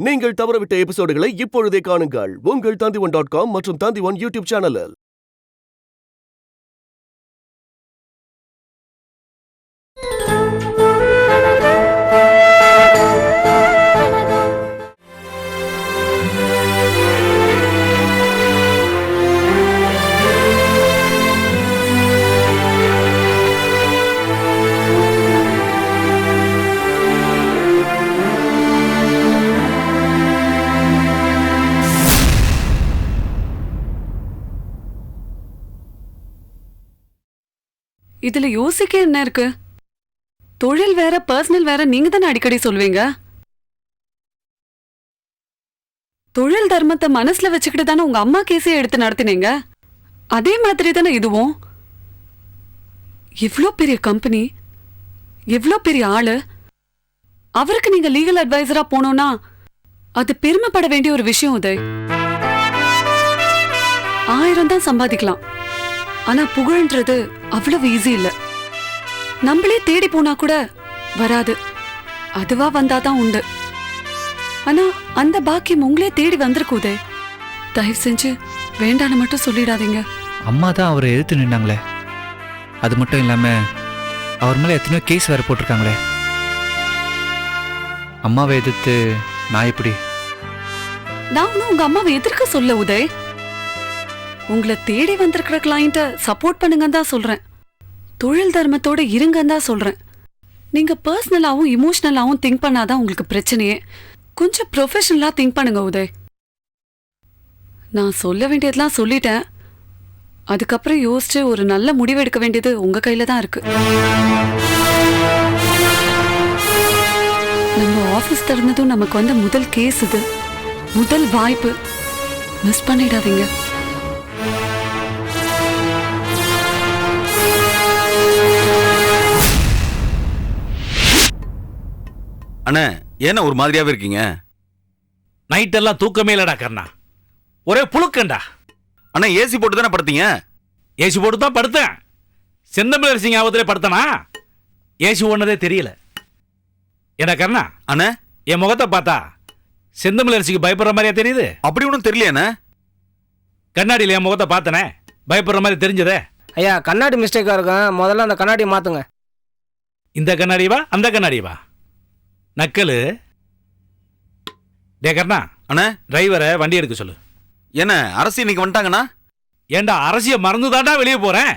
நீங்கள் தவறவிட்ட எபிசோடுகளை இப்பொழுதே காணுங்கள் உங்கள் Tandivan.com மற்றும் Tandivan யூடியூப் சேனலில். இதுல யோசிக்க என்ன இருக்கு? தொழில் வேற பர்சனல் வேற நீங்க தானே அடிக்கடி சொல்வீங்க. தொழில் தர்மத்தை மனசுல வச்சுக்கிட்டு தானே உங்க அம்மா கேஸே எடுத்து நடத்தினீங்க. அதே மாதிரி தானே இதுவும். இவ்ளோ பெரிய கம்பெனி, இவ்ளோ பெரிய ஆளு, அவருக்கு நீங்க லீகல் அட்வைசரா போனோம்னா அது பெருமைப்பட வேண்டிய ஒரு விஷயம். உதய், 1000 தான் சம்பாதிக்கலாம், ஆனா புகழ்ன்றது அவ்வளவு ஈஸி இல்ல. நம்மளே தேடி போனா கூட வராது, அதுவா வந்தாதான் உண்டு. ஆனா அந்த பாக்கியம் உங்களே தேடி வந்திருக்குதே. தயவு செஞ்சு வேண்டான்னு மட்டும் சொல்லிடாதீங்க. அம்மா தான் அவரை எதிர்த்து நின்னாங்களே, அது மட்டும் இல்லாம அவர் மேல எத்தனையோ கேஸ் வேற போட்டிருக்காங்களே. அம்மாவை எதிர்த்து நான் எப்படி? நான் ஒன்னும் உங்க அம்மாவை எதிர்க்க சொல்ல உதய். உங்களை தேடி வந்திருக்கிற கிளையண்ட சப்போர்ட் பண்ணுங்கன்னு தான் சொல்றேன். தொழில் தர்மத்தோட இருங்கன்னு தான் சொல்றேன். நீங்க பர்சனலாவும் இமோஷனலாவும் திங்க் பண்ணாதான் உங்களுக்கு பிரச்சனையே. கொஞ்சம் ப்ரொஃபஷனலா திங்க் பண்ணுங்க உதய். நான் சொல்ல வேண்டியதெல்லாம் சொல்லிட்டேன். அதுக்கப்புறம் யோசிச்சு ஒரு நல்ல முடிவு எடுக்க வேண்டியது உங்க கையில தான் இருக்கு. நம்ம ஆபீஸ் திறந்ததும் நமக்கு வந்த முதல் கேஸ் இது, முதல் வாய்ப்பு. மிஸ் பண்ணிடாதீங்க. அண்ணா, ஏன்னா ஒரு மாதிரியாவே இருக்கீங்க? நைட் எல்லாம் தூக்கமே இல்லடா கர்ணா, ஒரே புழுக்கண்டா. அண்ணா, ஏசி போட்டு தானே படுத்தீங்க? ஏசி போட்டு தான் படுத்தேன். செந்தமிழர் சிங் ஆபத்திலே படுத்தனா? ஏசி ஓடுனதே தெரியல. என்ன கர்ணா, அண்ணா என் முகத்தை பார்த்தா செந்தமிழர் சிங் பயப்படுற மாதிரியா தெரியுது? அப்படி ஒன்றும் தெரியலையாண்ணா. கண்ணாடியில் என் முகத்தை பார்த்தனே, பயப்படுற மாதிரி தெரிஞ்சதே. ஐயா, கண்ணாடி மிஸ்டேக்கா இருக்கும், முதல்ல அந்த கண்ணாடியை மாத்துங்க. இந்த கண்ணாடிவா அந்த கண்ணாடிவா? நக்கலு. டே கர்ணா, அண்ணா டிரைவரை வண்டி எடுக்க சொல்லு. என்ன அரசு இன்னைக்கு வந்துட்டாங்கண்ணா? ஏண்டா அரசிய மறந்துதான்டா வெளியே போறேன்.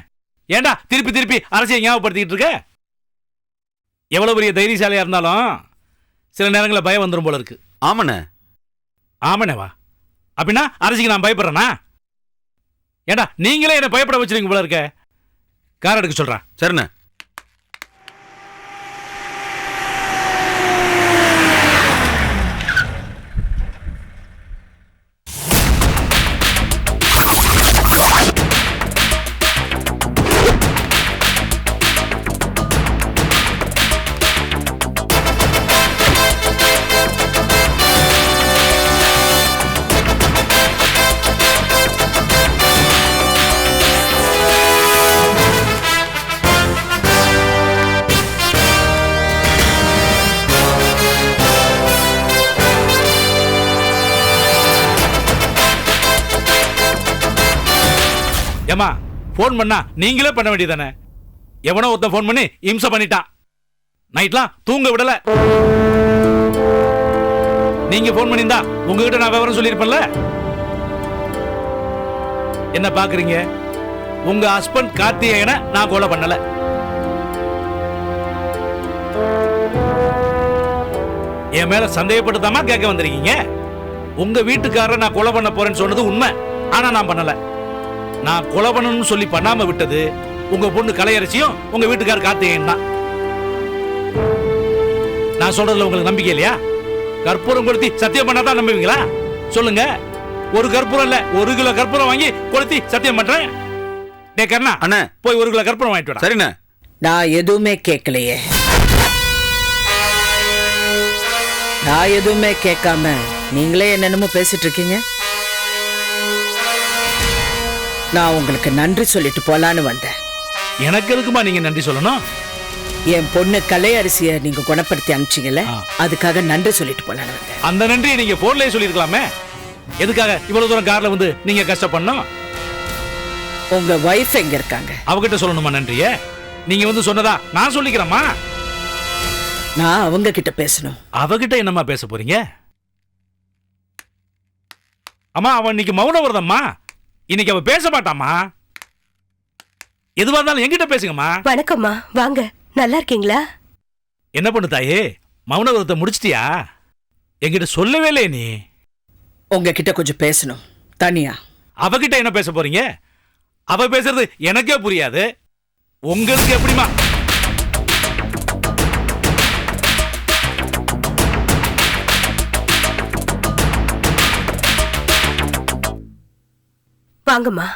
ஏண்டா திருப்பி திருப்பி அரசியை ஞாபகப்படுத்திக்கிட்டு இருக்க? எவ்வளவு பெரிய தைரியசாலியா இருந்தாலும் சில நேரங்களில் பயம் வந்துடும் போல இருக்கு. ஆமாண்ணே. ஆமாண்ணேவா? அப்படின்னா அரசிக்கு நான் பயப்படுறேனா? ஏண்டா நீங்களே என்னை பயப்பட வச்சிருங்க போல இருக்க. கார் எடுக்க சொல்றேன். சரிண்ணே. ஏமா, போன் பண்ணா நீங்களே பண்ண வேண்டியதானே? எவனோ ஒருத்த போன் பண்ணி இம்சை பண்ணிட்டான். நைட்லாம் தூங்க விடல. நீங்க போன் பண்ணிருந்தா உங்ககிட்ட நான் விவரம் சொல்லியிருப்பேன்ல. என்ன பாக்குறீங்க? உங்க ஹஸ்பண்ட் கார்த்திகேயனை நான் கொலை பண்ணல. என் மேல சந்தேகப்பட்டுதாமா கேட்க வந்திருக்கீங்க? உங்க வீட்டுக்காரரை நான் கொலை பண்ண போறேன்னு சொன்னது உண்மை, ஆனா நான் பண்ணல. நான் கொலை பண்ணணும்னு சொல்லி பண்ணாம விட்டது உங்க பொண்ணு கலையரசியும் உங்க வீட்டுக்காரர் கார்த்திகேயன் தான். நான் சொல்றதுல உங்களுக்கு நம்பிக்கை இல்லையா? கற்பூரம் கொளுத்தி சத்தியம் பண்ணாதான் நம்புவீங்களா? சொல்லுங்க. ஒரு கற்பூரம் இல்ல, 1 கிலோ கற்பூரம் வாங்கி கொளுத்தி சத்தியம் பண்றேன். டே கர்ணா, அண்ணா போய் 1 கிலோ கற்பூரம் வாங்கிட்டு வா. சரிண்ணே. நான் எதுவுமே கேட்கலையே. நான் எதுவுமே கேட்காம நீங்களே என்னென்னமோ பேசிட்டு இருக்கீங்க. நான் உங்களுக்கு நன்றி சொல்லிட்டு போலான்னு வந்தேன். எனக்கு எதுக்குமா நீங்க நன்றி சொல்லணும்? என் பொண்ணு கலை அரிசிய நீங்க குணப்படுத்தி அனுப்பிச்சீங்கல்ல, ஆ. அதுக்காக நன்றி சொல்லிட்டு போலான்னு வந்தேன். அந்த நன்றியை நீங்க போன்லயே சொல்லிருக்கலாமே. எதுக்காக இவ்வளவு தூரம் கார்ல வந்து நீங்க கஷ்டப்படணும்? உங்க வைஃப் எங்க இருக்காங்க? அவகிட்ட சொல்லணுமா நன்றிய? நீங்க வந்து சொன்னதா நான் சொல்லிக்கிறேம்மா. நான் அவங்க கிட்ட பேசணும். அவகிட்ட என்னம்மா பேச போறீங்க? அம்மா அவன் இன்னைக்கு மௌன விரதம்மா. இன்னைக்கு அவ பேச மாட்டாமா. எதுவா இருந்தாலும் என்கிட்ட பேசுங்கம்மா. வணக்கம்மா, வாங்க. நல்லா இருக்கீங்களா? என்ன பண்ணு தாயே, மௌன விரதத்தை முடிச்சிட்டியா? என்கிட்ட சொல்லவே இல்லையே நீ. உங்ககிட்ட கொஞ்சம் பேசணும் தனியா. அவகிட்ட என்ன பேச போறீங்க? அவ பேசுறது எனக்கே புரியாது, உங்களுக்கு எப்படிமா? வாங்கம்மா.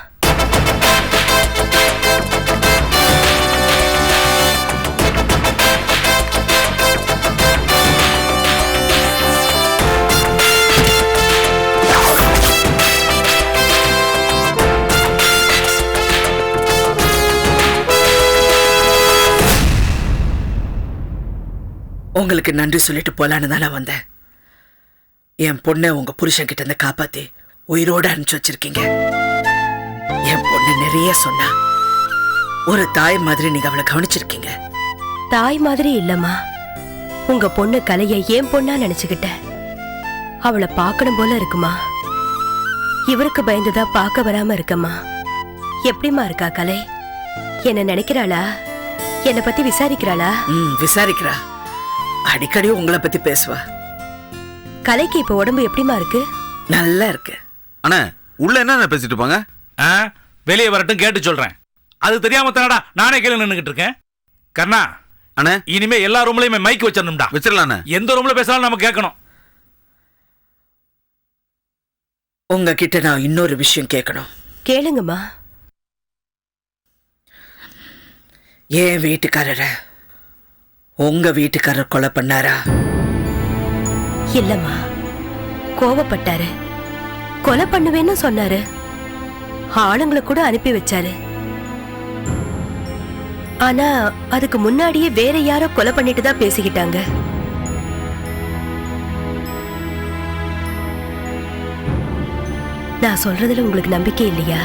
உங்களுக்கு நன்றி சொல்லிட்டு போலான்னு தான் நான் வந்தேன். என் பொண்ணை உங்க புருஷன் கிட்ட இருந்து காப்பாத்தி உயிரோட அனுப்பிச்சு வச்சிருக்கீங்க. என் பொண்ணு நிறைய சொன்னா. ஒரு தாய் மாதிரி நீங்க அவளை கவனிச்சிருக்கீங்க. தாய் மாதிரி இல்லம்மா, உங்க பொண்ணு கலைய ஏன் பொண்ணா நினைச்சுக்கிட்டேன். அவளை பார்க்கணும் போல இருக்குமா. இவருக்கு பயந்துதான் பார்க்க வராம இருக்கம்மா. எப்படிமா இருக்கா கலை? என்ன நினைக்கிறாளா? என்னை பத்தி விசாரிக்கிறாளா? விசாரிக்கிறா. அடிக்கடி உங்களை பத்தி பேசுவா. கலைக்கு இப்ப உடம்பு எப்படிமா இருக்கு? நல்லா இருக்கு. அண்ணா உள்ள என்ன பேசிட்டு இருப்பாங்க? வெளியே வரட்டும், கேட்டு சொல்றேன். அது தெரியாம தானடா நானே கீழே நின்னுகிட்டு இருக்கேன். கர்ணா அண்ணா இனிமே எல்லா ரூம்லயுமே மைக் வச்சிடணும்டா. வச்சிடலாம். எந்த ரூம்ல பேசினாலும் நம்ம கேட்கணும். உங்ககிட்ட நான் இன்னொரு விஷயம் கேட்கணும். கேளுங்கம்மா. என் வீட்டுக்காரரை உங்க வீட்டுக்காரர் கொலை பண்ணாரா? இல்லம்மா, கோவப்பட்டாரு. கொலை பண்ணுவேன்னு சொன்னாரு. ஆளுங்களை கூட அனுப்பி வச்சாரு. ஆனா அதுக்கு முன்னாடியே வேற யாரோ கொலை பண்ணிட்டு தான் பேசிக்கிட்டாங்க. நான் சொல்றதுல உங்களுக்கு நம்பிக்கை இல்லையா?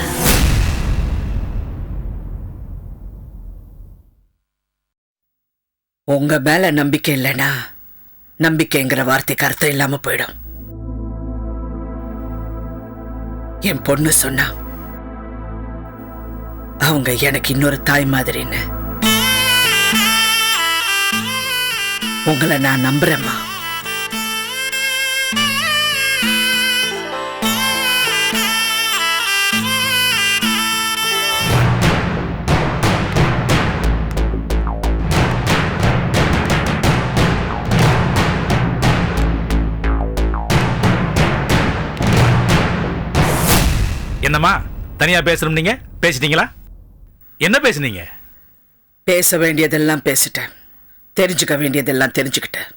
உங்க மேல நம்பிக்கை இல்லைன்னா நம்பிக்கைங்கிற வார்த்தைக்கு அர்த்தம் இல்லாம போயிடும். என் பொண்ணு சொன்னா அவங்க எனக்கு இன்னொரு தாய் மாதிரின்னு. உங்களை நான் நம்புறேம்மா. என்னம்மா தனியா பேசணும்? நீங்க பேசிட்டீங்களா? என்ன பேசுனீங்க? பேச வேண்டியதெல்லாம் பேசிட்டேன். தெரிஞ்சுக்க வேண்டியதெல்லாம் தெரிஞ்சுக்கிட்டேன்.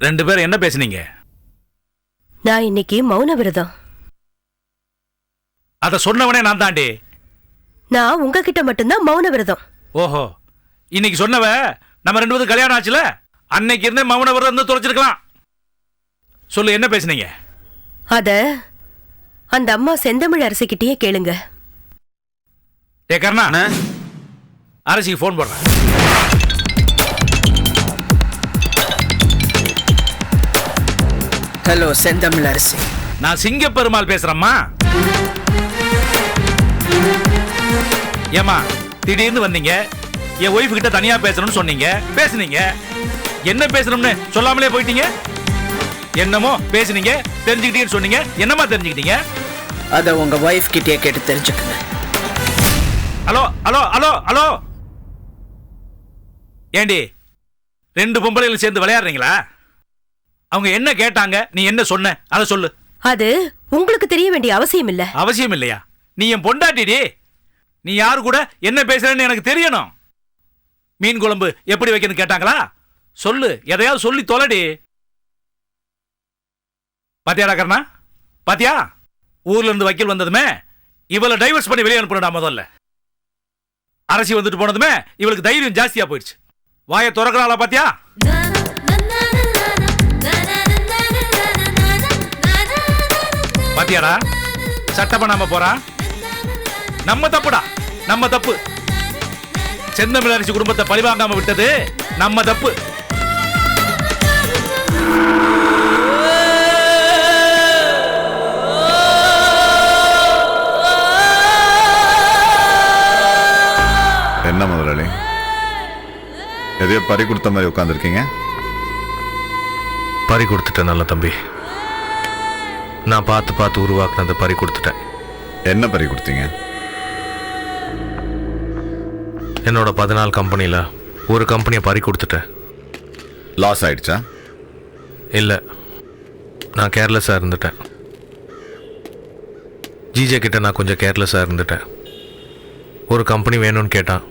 ரெண்டு பேரும் என்ன பேசுனீங்க? நான் இன்னைக்கு மௌன விரதம். அத சொன்னவனே நான் தாண்டி. நான் உங்ககிட்ட மட்டும்தான் மௌன விரதம். ஓஹோ, இன்னைக்கு சொன்னவ நம்ம ரெண்டு பேரும் கல்யாணம் ஆச்சுல, அன்னைக்கு இருந்தே மௌன விரதம் இருந்து தொலைச்சிருக்கலாம். சொல்லு, என்ன பேசுனீங்க? அத அந்த அம்மா செந்தமிழ் அரசிக்கிட்டே கேளுங்க. ஏ கர்ணா, அரசிக்கு போன் போடுறேன். ஹலோ செந்தமிழ் அரசி. நான் சிங்க பெருமாள் பேசுறேம்மா. ஏமா திடீர்னு வந்தீங்க, என் ஒய்ஃப் கிட்ட தனியா பேசணும்னு சொன்னீங்க, பேசுனீங்க. என்ன பேசணும்னு சொல்லாமலே போயிட்டீங்க. என்னமோ பேசுனீங்க, தெரிஞ்சுக்கிட்டீங்கன்னு சொன்னீங்க. என்னமா தெரிஞ்சுக்கிட்டீங்க? அத உங்க ஒய்ஃப் கிட்டே கேட்டு தெரிஞ்சுக்கங்க. ஹலோ ஹலோ ஹலோ ஹலோ, ஏண்டி ரெண்டு பொம்பளைகள் சேர்ந்து விளையாடுறீங்களா? அவங்க என்ன கேட்டாங்க, நீ என்ன சொன்ன அதை சொல்லு. அது உங்களுக்கு தெரிய வேண்டிய அவசியம் இல்ல. அவசியம் இல்லையா? நீ என் பொண்டாட்டிடி. நீ யாரு கூட என்ன பேசுறன்னு எனக்கு தெரியணும். மீன் குழம்பு எப்படி வைக்கணும்னு கேட்டாங்களா? சொல்லு, எதையாவது சொல்லி தொலைடி. பாத்தியாடா கர்ணா, பாத்தியா? ஊர்ல இருந்து வக்கீல் வந்ததுமே இவளை டைவர்ஸ் பண்ணி வெளியே அனுப்பணும்டா. முதல்ல அரசி வந்துட்டு போனதுமே இவளுக்கு தைரியம் ஜாஸ்தியா போயிடுச்சு. வாயை திறக்கிறாளா பாத்தியா? பாத்தியாடா, சட்டம் பண்ணாம போறான். நம்ம தப்புடா, நம்ம தப்பு. செந்தமிழ் அரசி குடும்பத்தை பழிவாங்காம விட்டது நம்ம தப்பு. என்ன முதலாளி, எதையோ பறி கொடுத்த மாதிரி உட்காந்துருக்கீங்க? பறி கொடுத்துட்டேன் நல்ல தம்பி. நான் பார்த்து பார்த்து உருவாக்குனதை பறி கொடுத்துட்டேன். என்ன பறி கொடுத்தீங்க? என்னோட 14 கம்பெனியில் ஒரு கம்பெனியை பறி கொடுத்துட்டேன். லாஸ் ஆயிடுச்சா? இல்லை, நான் கேர்லெஸ்ஸாக இருந்துட்டேன். ஜிஜே கிட்ட நான் கொஞ்சம் கேர்லெஸ்ஸாக இருந்துட்டேன். ஒரு கம்பெனி வேணும்னு கேட்டான்,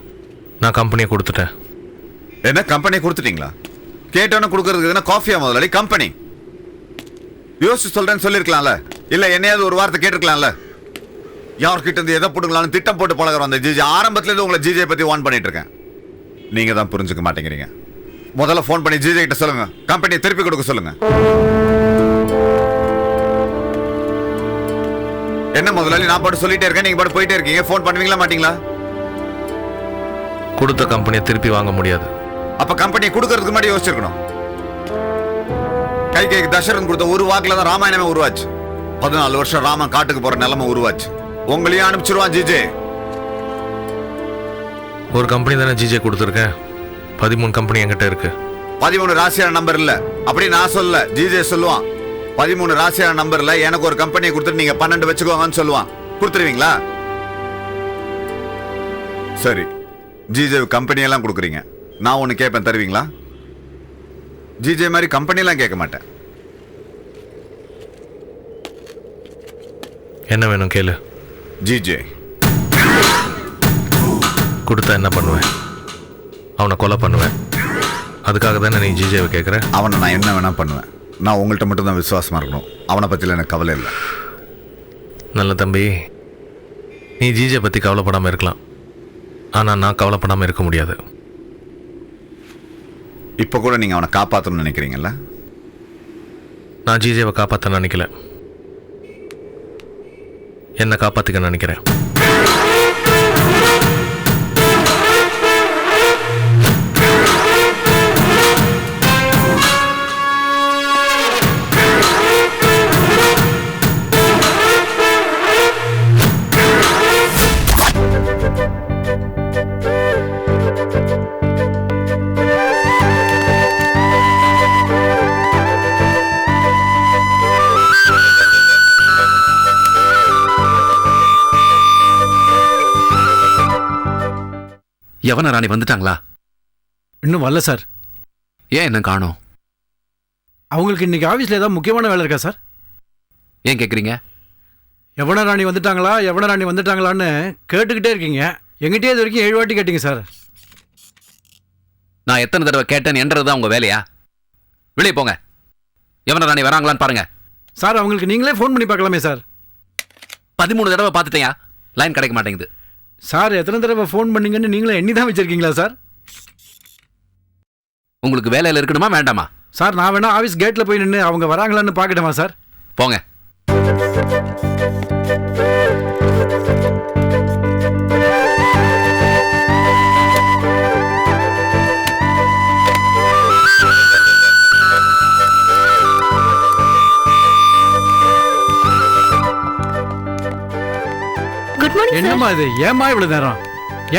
நான் கம்பெனியை கொடுத்துட்டேன். என்ன கம்பெனியை கொடுத்துட்டீங்களா? கேட்டோன்னு கொடுக்கறதுக்கு என்ன காஃபியா முதலாளி? கம்பெனி யோசிச்சு சொல்றேன்னு சொல்லிருக்கலாம்ல, இல்ல என்னையாவது ஒரு வார்த்தை கேட்டிருக்கலாம்ல. யார்கிட்ட இருந்து எதை போட்டுங்களான்னு திட்டம் போட்டு பழகிறோம். அந்த ஜிஜே ஆரம்பத்துல இருந்து உங்களை ஜிஜே பத்தி வான் பண்ணிட்டு இருக்கேன். நீங்க தான் புரிஞ்சுக்க மாட்டேங்கிறீங்க. முதல்ல போன் பண்ணி ஜிஜே கிட்ட சொல்லுங்க, கம்பெனியை திருப்பி கொடுக்க சொல்லுங்க. என்ன முதலாளி, நான் பாட்டு சொல்லிட்டே இருக்கேன், நீங்க பாட்டு போயிட்டே இருக்கீங்க. போன் பண்ணுவீங்களா மாட்டீங்களா? கொடுத்த கம்பெனியை திருப்பி வாங்க முடியாது. அப்ப கம்பெனியை கொடுக்கறதுக்கு முன்னாடி யோசிச்சிருக்கணும். கை கைக்கு தசரன் கொடுத்த ஒரு வாக்குல தான் ராமாயணமே உருவாச்சு. 14 வருஷம் ராமன் காட்டுக்கு போற நிலைமை உருவாச்சு. உங்களையும் அனுப்பிச்சிருவான் ஜிஜே. ஒரு கம்பெனி தானே ஜிஜே கொடுத்துருக்கேன். 13 கம்பெனி என்கிட்ட இருக்கு. 13 ராசியான நம்பர் இல்ல, அப்படி நான் சொல்ல, ஜிஜே சொல்லுவான். 13 ராசியான நம்பர்ல எனக்கு ஒரு கம்பெனியை கொடுத்துட்டு நீங்க 12 வச்சுக்கோங்கன்னு சொல்லுவான். கொடுத்துருவீங்களா? சரி, ஜிஜே கம்பெனி எல்லாம் கொடுக்குறீங்க, நான் ஒன்னு கேட்பேன், தருவீங்களா? ஜிஜே மாதிரி கம்பெனி எல்லாம் கேட்க மாட்டேன். என்ன வேணும் கேளு. ஜிஜே கொடுத்தா என்ன பண்ணுவேன்? அவனை கொலை பண்ணுவேன். அதுக்காக தானே நீ ஜிஜேவை கேட்குற? அவனை நான் என்ன வேணா பண்ணுவேன். நான் உங்கள்கிட்ட மட்டும் தான் விசுவாசமா இருக்கணும். அவனை பத்தில எனக்கு கவலை இல்லை. நல்ல தம்பி, நீ ஜிஜே பற்றி கவலைப்படாமல் இருக்கலாம், ஆனால் நான் கவலைப்படாமல் இருக்க முடியாது. இப்போ கூட நீங்க அவனை காப்பாற்றணும்னு நினைக்கிறீங்கல்ல? நான் ஜிஜேவை காப்பாற்ற நினைக்கல, என்னை காப்பாற்றிக்க நினைக்கிறேன். யவன ராணி வந்துட்டாங்களா? இன்னும் வரல சார். ஏன் என்ன காணோம்? அவங்களுக்கு இன்னைக்கு ஆஃபீஸில் ஏதாவது முக்கியமான வேலை இருக்கா சார்? ஏன் கேட்குறீங்க? யவன ராணி வந்துட்டாங்களா, யவன ராணி வந்துட்டாங்களான்னு கேட்டுக்கிட்டே இருக்கீங்க. எங்கிட்டே இது வரைக்கும் 7 வாட்டி கேட்டீங்க சார். நான் எத்தனை தடவை கேட்டேன்னு என்றதுதான் உங்க வேலையா? வெளியே போங்க. யவன ராணி வராங்களான்னு பாருங்க. சார், அவங்களுக்கு நீங்களே ஃபோன் பண்ணி பார்க்கலாமே சார். 13 தடவை பார்த்துட்டேயா, லைன் கிடைக்க மாட்டேங்குது. சார், எத்தனை தடவை ஃபோன் பண்ணீங்கன்னு நீங்களே எண்ணி தான் வச்சிருக்கீங்களா சார்? உங்களுக்கு வேலையில் இருக்கணுமா வேண்டாமா? சார், நான் வேணா ஆஃபீஸ் கேட்டில் போய் நின்று அவங்க வராங்களான்னு பார்க்கட்டுமா சார்? போங்க. Good morning. என்னம்மா இது, ஏம்மா இவ்வளவு நேரம்?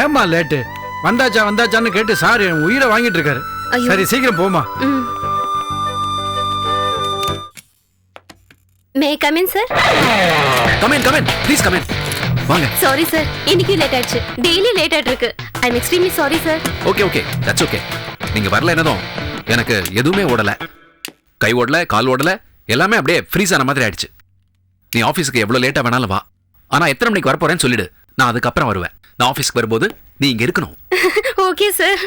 ஏம்மா லேட்டு? வந்தாச்சா வந்தாச்சான்னு கேட்டு சார் என் உயிரை வாங்கிட்டு இருக்காரு. சரி, சீக்கிரம் போமா. May come in sir? Come in, come in, please come in. வாங்க. சாரி சார், இன்னைக்கு லேட் ஆயிடுச்சு. டெய்லி லேட் ஆயிட்டு இருக்கு. I am extremely sorry sir. Okay okay, that's okay. நீங்க வரல என்னதும் எனக்கு எதுவுமே ஓடல. கை ஓடல, கால் ஓடல, எல்லாமே அப்படியே ஃப்ரீஸ் ஆன மாதிரி ஆயிடுச்சு. நீ ஆஃபீஸுக்கு எவ்வளோ லேட்டாக வேணாலும் வா, ஆனால் எத்தனை மணிக்கு வரப்போறேன்னு சொல்லிடு. நான் அதுக்கப்புறம் வருவேன். நான் ஆஃபீஸ்க்கு வரும்போது நீ இங்கே இருக்கணும். Okay sir.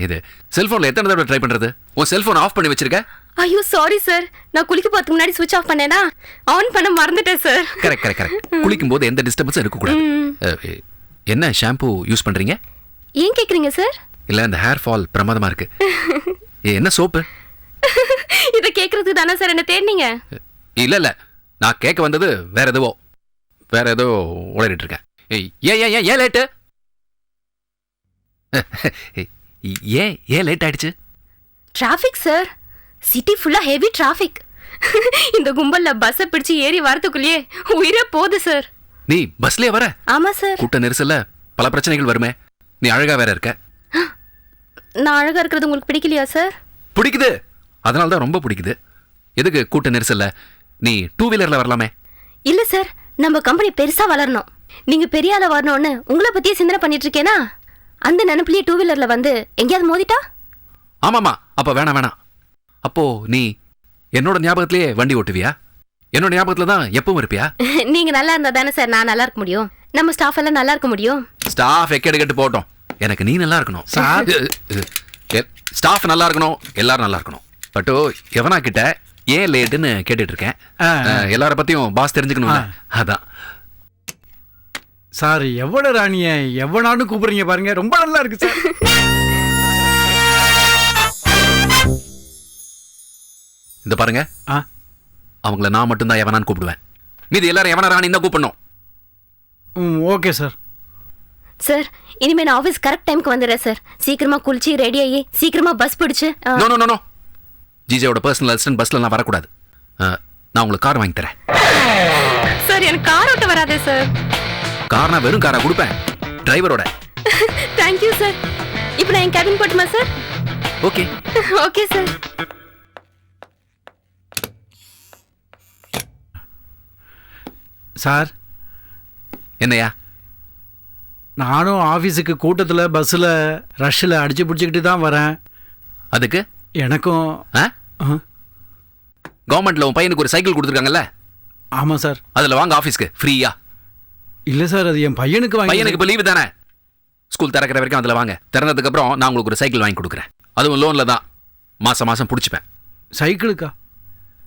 இது செல்போன்ல எத்தனை தடவை ட்ரை பண்றது? உன் செல்போன் ஆஃப் பண்ணி வச்சிருக்க? ஐயோ சாரி சார், நான் குளிக்க போறதுக்கு முன்னாடி சுவிட்ச் ஆஃப் பண்ணேனா, ஆன் பண்ண மறந்துட்டேன் சார். கரெக்ட். குளிக்கும் போது எந்த டிஸ்டர்பன்ஸும் இருக்க கூடாது. என்ன ஷாம்பு யூஸ் பண்றீங்க? ஏன் கேக்குறீங்க சார்? இல்ல இந்த ஹேர் ஃபால் பிரமாதமா இருக்கு. என்ன சோப்பு? இத கேக்குறதுக்கு தானே சார் என்ன தேடினீங்க? இல்ல நான் கேட்க வந்தது வேற ஏதோ ஓடிட்டு இருக்கேன். ஏன் லேட்டு? ஏன் லேட் ஆயிடுச்சு? டிராஃபிக் சார், சிட்டி ஃபுல்லா ஹெவி டிராஃபிக். இந்த கும்பல்ல பஸ்ஸை பிடிச்சு ஏறி வரதுக்குள்ளேயே உயிரே போகுது சார். நீ பஸ்லயே வர? ஆமா சார். கூட்ட நெரிசல்ல பல பிரச்சனைகள் வருமே. நீ அழகா வேற இருக்க. நான் அழகா இருக்கிறது உங்களுக்கு பிடிக்கலையா சார்? பிடிக்குது, அதனால தான் ரொம்ப பிடிக்குது. எதுக்கு கூட்ட நெரிசல்ல? நீ 2 வீலர்ல வரலாமே. இல்ல சார், நம்ம கம்பெனி பெருசா வளரணும், நீங்க பெரிய ஆளா வரணும்னு உங்களை பத்தியே சிந்தனை பண்ணிட்டு இருக்கேனா, அந்த நினைப்புலயே 2 வீலர்ல வந்து எங்கேயாவது மோதிட்டா? ஆமாமா, அப்ப வேணாம். அப்போ நீ என்னோட ஞாபகத்திலேயே வண்டி ஓட்டுவியா? என்னோட ஞாபகத்துல தான் எப்பவும் இருப்பியா? நீங்க நல்லா இருந்தா தானே சார் நான் நல்லா இருக்க முடியும், நம்ம ஸ்டாஃப் எல்லாம் நல்லா இருக்க முடியும். ஸ்டாஃப் எக்கெடுக்கட்டு போட்டோம், எனக்கு நீ நல்லா இருக்கணும். ஸ்டாஃப் நல்லா இருக்கணும், எல்லாரும் நல்லா இருக்கணும். பட்டு எவனா கிட்ட ஏன் லேட்டுன்னு கேட்டுட்டு இருக்கேன். எல்லார பத்தியும் பாஸ் தெரிஞ்சுக்கணும், அதான். சார் எவ்வளவு ராணிய எவ்வளவு கூப்பிடுறீங்க பாருங்க, ரொம்ப நல்லா இருக்கு சார். இந்த பாருங்க, அவங்கள நான் மட்டும்தான் எவனான்னு கூப்பிடுவேன், மீதி எல்லாரும் எவனா ராணி தான் கூப்பிடணும். Okay sir. சார் இனிமே நான் ஆஃபீஸ் கரெக்ட் டைம்க்கு வந்துடுறேன் சார். சீக்கிரமா குளிச்சு ரெடி ஆகி சீக்கிரமா பஸ் பிடிச்சு. நோ ஜிஜேவோட பர்சனல் அசிஸ்டன்ட் பஸ்ல நான் வரக்கூடாது. நான் உங்களுக்கு கார் வாங்கி தரேன். சார் எனக்கு கார் ஓட்ட வராதே சார். கார்னா வெறும் காரா கொடுப்பேன், டிரைவரோட. Thank you sir. இப்போ நான் என் கேபின் போட்டுமா சார்? Okay okay sir. சார் என்னையா? நானும் ஆஃபீஸுக்கு கூட்டத்தில் பஸ்ஸில் ரஷ்ஷில் அடிச்சு பிடிச்சிக்கிட்டு தான் வரேன். அதுக்கு எனக்கும் கவர்மெண்ட்ல உன் பையனுக்கு ஒரு சைக்கிள் கொடுத்துருக்காங்கல்ல? ஆமாம் சார். அதில் வாங்க ஆஃபீஸ்க்கு ஃப்ரீயா. இல்லை சார், அது என் பையனுக்கு பையனுக்கு இப்போ லீவு தானே, ஸ்கூல் திறக்கிற வரைக்கும் அதில் வாங்க. திறந்ததுக்கப்புறம் நான் உங்களுக்கு ஒரு சைக்கிள் வாங்கி கொடுக்குறேன், அதுவும் லோனில் தான். மாதம் பிடிச்சிப்பேன். சைக்கிளுக்கா?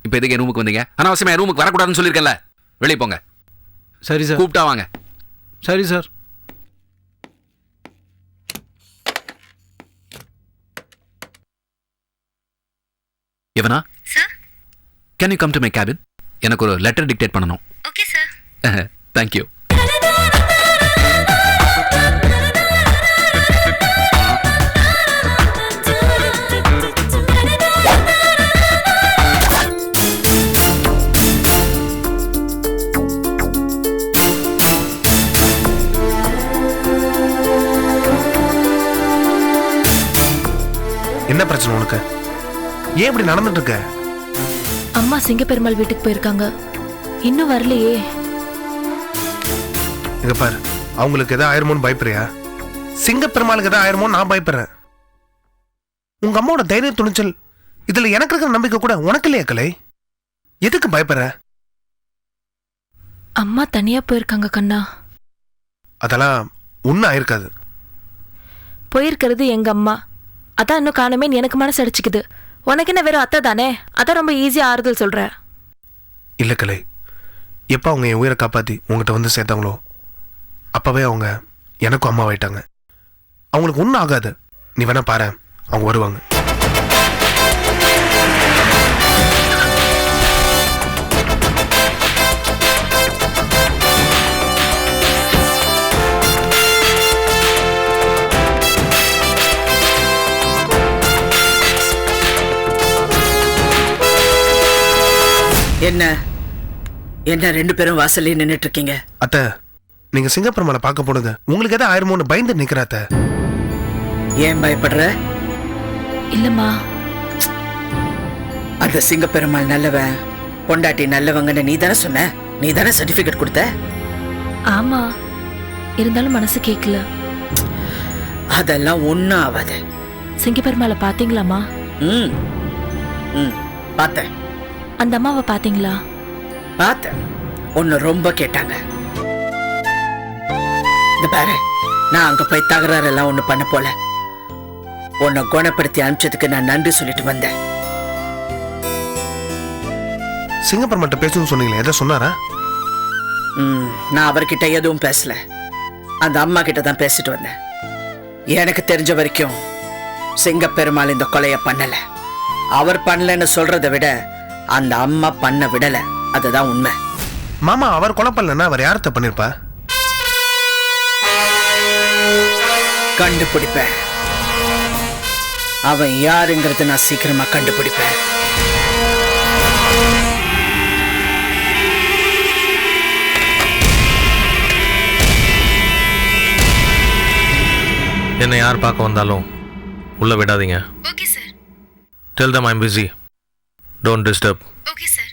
இப்போ எதுக்கு என் ரூமுக்கு வந்தீங்க? அனாவசியமாக என் ரூமுக்கு வரக்கூடாதுன்னு சொல்லியிருக்கேன்ல, வெளியே போங்க. சரி சார். கூப்பிட்டா வாங்க. சரி சார். எவனா? Sir can you come to my cabin? எனக்கு ஒரு லெட்டர் டிக்டேட் பண்ணணும். Okay sir. தேங்க்யூ. என்ன பிரச்சனை உனக்கு? ஏன் இப்படி நடந்துட்டு இருக்க? அம்மா சிங்கப்பெருமாள் வீட்டுக்கு போயிருக்காங்க, இன்னும் வரலையே. இங்க பாரு, அவங்களுக்கு எதாவது ஆயிருமோன்னு பயப்படுறியா? சிங்கப்பெருமாளுக்கு எதாவது ஆயிருமோன்னு நான் பயப்படுறேன். உங்க அம்மாவோட தைரிய துணிச்சல், இதுல எனக்கு இருக்கிற நம்பிக்கை கூட உனக்கு இல்லையா கலை? எதுக்கு பயப்படுற? அம்மா தனியா போயிருக்காங்க கண்ணா. அதெல்லாம் ஒன்னும் ஆயிருக்காது. போயிருக்கிறது எங்க அம்மா, அதான் இன்னும் காணுமேன்னு எனக்கு மனசு அடிச்சுக்குது. உனக்கு என்ன வெறும் அத்தை தானே, அதான் ரொம்ப ஈஸியா ஆறுதல் சொல்ற. இல்ல கலை, எப்ப அவங்க என் உயிரை காப்பாத்தி உங்ககிட்ட வந்து சேர்த்தாங்களோ அப்பவே அவங்க எனக்கும் அம்மா ஆயிட்டாங்க. அவங்களுக்கு ஒன்றும் ஆகாது, நீ வேணா பாரு, அவங்க வருவாங்க. என்ன என்ன 2 பேரும் வாசல்ல நின்னுட்டு இருக்கீங்க? அத்தை, நீங்க சிங்கப்பெருமாளை பார்க்க போனது உங்களுக்கு எதாவது ஆயிருமோன்னு பயந்து நிக்கிற அத்தை. ஏன் பயப்படுற? இல்லம்மா, அந்த சிங்கப்பெருமாள் நல்லவன், பொண்டாட்டி நல்லவங்கன்னு நீ தானே சொன்ன, நீ தானே சர்டிபிகேட் கொடுத்த. ஆமா, இருந்தாலும் மனசு கேட்கல. அதெல்லாம் ஒன்னும் ஆகாது. சிங்கப்பெருமாளை பாத்தீங்களாமா? பார்த்தேன். அந்த அம்மாவை பாத்தீங்களா? பார்த்தேன். ஒன்னு ரொம்ப கேட்டாங்க. இந்த பாரு, நான் அங்க போய் தகராறு எல்லாம் ஒண்ணு பண்ண போல. உன்னை குணப்படுத்தி அனுப்பிச்சதுக்கு நான் நன்றி சொல்லிட்டு வந்தேன். சிங்கப்பெருமாள்கிட்ட பேசணும்னு சொன்னீங்களே, எதை சொன்னாரா? நான் அவர்கிட்ட எதுவும் பேசல. அந்த அம்மா கிட்ட தான் பேசிட்டு வந்தேன். எனக்கு தெரிஞ்ச வரைக்கும் சிங்கப்பெருமாள் இந்த கொலையை பண்ணல. அவர் பண்ணலன்னு சொல்றதை விட அந்த அம்மா பண்ண விடல. அதுதான் உண்மை. மாமா, அவர் கொலை பண்ணலன்னா அவர் யார்கிட்ட பண்ணிருப்பா? கண்டுபிடிப்பேன். அவன் யாருங்கிறது நான் சீக்கிரமா கண்டுபிடிப்பேன். என்னை யார் பார்க்க வந்தாலும் உள்ள விடாதீங்க. Okay sir. Tell them I'm busy. Don't disturb. Okay sir.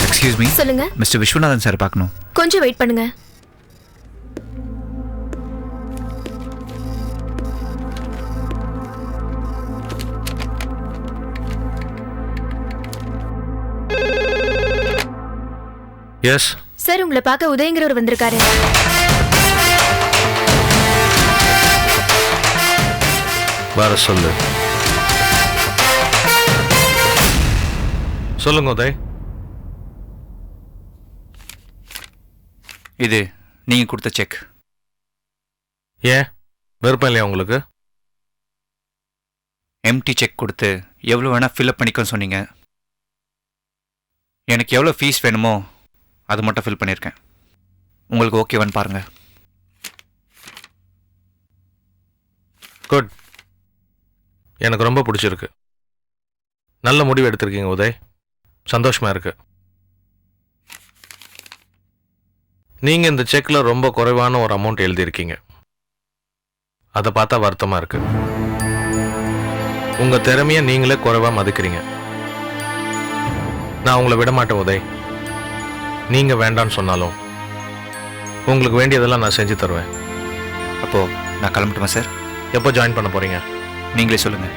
Excuse me. சொல்லுங்க. மிஸ்டர் விஸ்வநாதன் சார் பார்க்கணும். கொஞ்சம் வெயிட் பண்ணுங்க. எஸ் சார், உங்களை பார்க்க உதயங்கிறவர் வந்திருக்காரு. வர சொல்லு. சொல்லுங்க உதய். இது நீங்க கொடுத்த செக். ஏன் விருப்பம் இல்லையா உங்களுக்கு? எம்டி செக் கொடுத்து எவ்வளோ வேணா ஃபில்அப் பண்ணிக்கோன்னு சொன்னீங்க. எனக்கு எவ்வளோ ஃபீஸ் வேணுமோ அது மட்டும் ஃபில் பண்ணியிருக்கேன். உங்களுக்கு ஓகேவான்னு பாருங்க. குட். எனக்கு ரொம்ப பிடிச்சிருக்கு. நல்ல முடிவு எடுத்திருக்கீங்க உதய். சந்தோஷமா இருக்கு. நீங்க இந்த செக்ல ரொம்ப குறைவான ஒரு அமௌண்ட் எழுதியிருக்கீங்க. அதை பார்த்தா வருத்தமா இருக்கு. உங்க திறமைய நீங்களே குறைவா மதிக்கிறீங்க. நான் உங்களை விட மாட்டேன் உதய். நீங்க வேண்டான்னு சொன்னாலும் உங்களுக்கு வேண்டியதெல்லாம் நான் செஞ்சு தருவேன். அப்போ நான் கிளம்பட்டுமா சார்? எப்போ ஜாயின் பண்ண போறீங்க? நீங்களே சொல்லுங்க.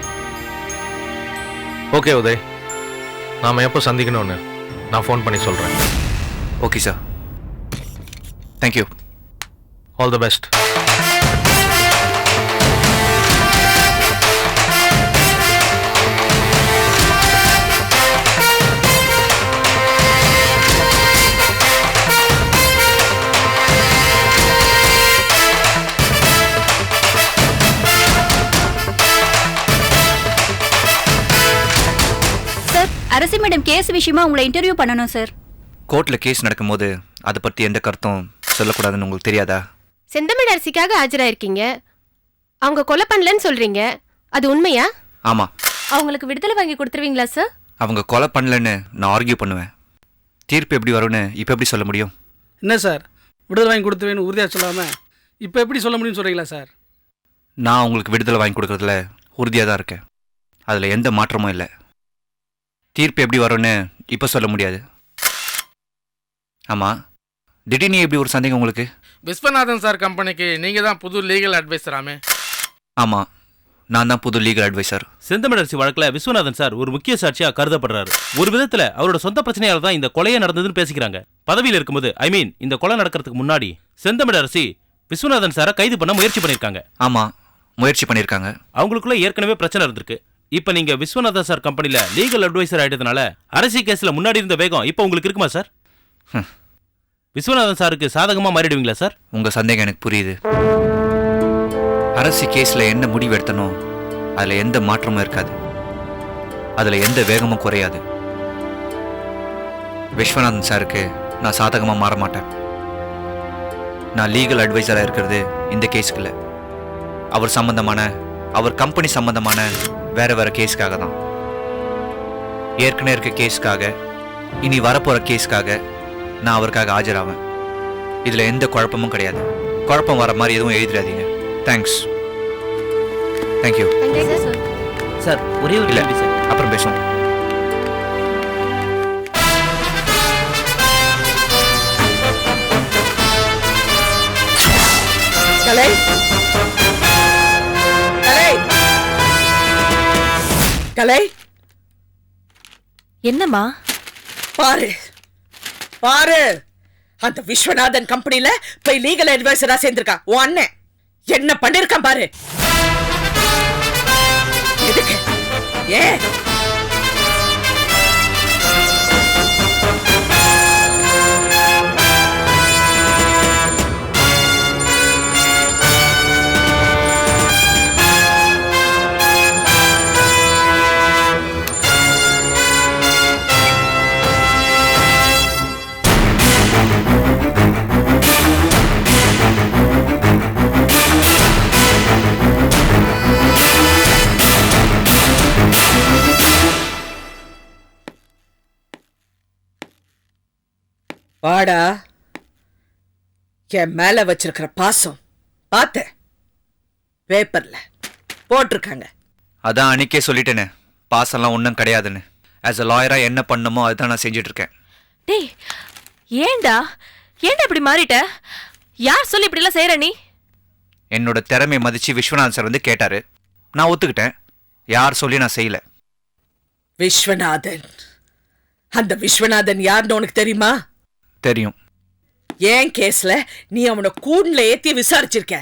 ஓகே உதய், நாம எப்போ சந்திக்கணும்னு நான் ஃபோன் பண்ணி சொல்றேன். Okay sir. Thank you. All the best. Arasi madam case விஷயமா உங்களை இன்டர்வியூ பண்ணணும் சார். கோர்ட்ல கேஸ் நடக்கும்போது அதை பத்தி எந்த கருத்தும் சொல்லக்கூடாதுன்னு உங்களுக்கு தெரியாதா? செந்தமிழ் அரசிக்காக ஆஜராயிருக்கீங்க. அவங்க கொலை பண்ணலன்னு சொல்றீங்க, அது உண்மையா? ஆமா. அவங்களுக்கு விடுதலை வாங்கி கொடுத்துருவீங்களா சார்? அவங்க கொலை பண்ணலன்னு நான் ஆர்கியூ பண்ணுவேன். தீர்ப்பு எப்படி வரும்னு இப்போ எப்படி சொல்ல முடியும்? என்ன சார், விடுதலை வாங்கி கொடுத்துருவேன்னு உறுதியாக சொல்லாமல் இப்போ எப்படி சொல்ல முடியும்னு சொல்கிறீங்களா சார்? நான் உங்களுக்கு விடுதலை வாங்கி கொடுக்கறதுல உறுதியாக தான் இருக்கேன். அதில் எந்த மாற்றமும் இல்லை. தீர்ப்பு எப்படி வரும்னு இப்போ சொல்ல முடியாது. ஆமாம், திடீர்னு எப்படி ஒரு சந்தேகம் உங்களுக்கு? விஸ்வநாதன் சார் கம்பெனிக்கு நீங்கள் தான் புது லீகல் அட்வைசராமே? ஆமாம், நான் தான் புது லீகல் அட்வைசர். செந்தமிழரசி வழக்கில் விஸ்வநாதன் சார் ஒரு முக்கிய சாட்சியாக கருதப்படுறாரு. ஒரு விதத்தில் அவரோட சொந்த பிரச்சனையால தான் இந்த கொலையே நடந்ததுன்னு பேசிக்கிறாங்க. பதவியில் இருக்கும்போது, இந்த கொலை நடக்கிறதுக்கு முன்னாடி செந்தமிழரசி விஸ்வநாதன் சாரை கைது பண்ண முயற்சி பண்ணியிருக்காங்க. ஆமாம், முயற்சி பண்ணியிருக்காங்க. அவங்களுக்குள்ள ஏற்கனவே பிரச்சனை இருந்திருக்கு. இப்போ நீங்க விஸ்வநாதன் சார் கம்பெனில லீகல் அட்வைசர் ஆயிட்டதுனால அரசி கேஸ்ல முன்னாடி இருந்த வேகம் இப்போ உங்களுக்கு இருக்குமா சார்? விஸ்வநாதன் சாருக்கு சாதகமா மாறிடுவீங்களா சார்? உங்க சந்தேகம் எனக்கு புரியுது. அரசி கேஸ்ல என்ன முடிவு எடுத்தனோ அதுல எந்த மாற்றமும் இருக்காது. அதுல எந்த வேகமும் குறையாது. விஸ்வநாதன் சாருக்கு நான் சாதகமா மாற மாட்டேன். நான் லீகல் அட்வைசரா இருக்கிறது இந்த கேஸுக்கு இல்லை. அவர் சம்பந்தமான, அவர் கம்பெனி சம்பந்தமான வேற வேற கேஸுக்காக தான். ஏற்கனவே இருக்க கேஸுக்காக, இனி வரப்போற கேஸுக்காக நான் அவருக்காக ஆஜராவேன். இதுல எந்த குழப்பமும் கிடையாது. குழப்பம் வர மாதிரி எதுவும் எழுதிடாதீங்க. தேங்க்ஸ். Thank you sir. ஒரே ஒரு இல்லை, அப்புறம் பேசுவோம். கலை, கலை, கலை, என்னம்மா? பாரு பாரு, அந்த விஸ்வநாதன் கம்பெனில போய் லீகல் அட்வைசரா சேர்ந்திருக்கான் உன் அண்ணன். என்ன பண்ணிருக்கான் பாரு. எதுக்கு? ஏன்? வாடா, என் மேல வச்சிருக்கிற பாசம் பார்த்த பேப்பர்ல போட்டிருக்காங்க. அதான் அன்னைக்கே சொல்லிட்டேனே, பாசெல்லாம் ஒன்றும் கிடையாதுன்னு. ஆஸ் அ லாயரா என்ன பண்ணுமோ அதுதான் நான் செஞ்சுட்டு இருக்கேன். டேய், ஏண்டா இப்படி மாறிட்ட? யார் சொல்லி இப்படிலாம் செய்யற நீ? என்னோட திறமையை மதிச்சு விஸ்வநாதன் சார் வந்து கேட்டாரு, நான் ஒத்துக்கிட்டேன். யார் சொல்லி நான் செய்யல. விஸ்வநாதன், அந்த விஸ்வநாதன் யாருன்னு உனக்கு தெரியுமா? தெரியும். ஏன் கேஸ்ல நீ அவனை கூண்டுல ஏத்தி விசாரிச்சிருக்க?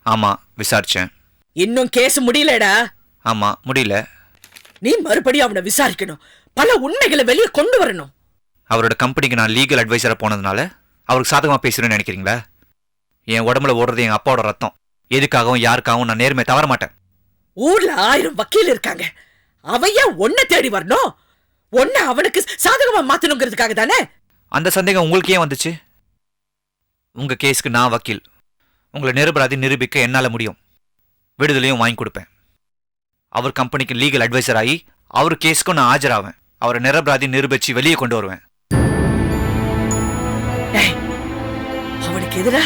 ஆமா, விசாரிச்சேன். இன்னும் கேஸ் முடியலடா. ஆமா, முடியல. நீ மறுபடியும் அவனை விசாரிக்கணும், பல உண்மைகளை வெளியே கொண்டு வரணும். அவரோட கம்பெனிக்கு நான் லீகல் அட்வைசரா போனதுனால அவருக்கு சாதகமா பேசுறேன்னு நினைக்கிறீங்களா? என் உடம்புல ஓடுறது எங்க அப்பாவோட ரத்தம். எதுக்காகவும் யாருக்காகவும் நான் நேர்மையை தவற மாட்டேன். ஊர்ல 1000 வக்கீல் இருக்காங்க, அவையா ஒன்ன தேடி வரணும்? ஒன்ன அவனுக்கு சாதகமா மாத்தணுங்கிறதுக்காக தானே. அந்த சந்தேகம் உங்களுக்கு ஏன் வந்துச்சு? உங்க கேஸ்க்கு நான் வக்கீல். உங்களை நிரபராதி நிரூபிக்க என்னால முடியும். விடுதலையும் வாங்கி கொடுப்பேன். அவர் கம்பெனிக்கு லீகல் அட்வைசர் ஆகி அவர் கேஸ்க்கும் நான் ஆஜராவேன். அவரை நிரபராதி நிரூபிச்சு வெளியே கொண்டு வருவேன். அவனுக்கு எதிரா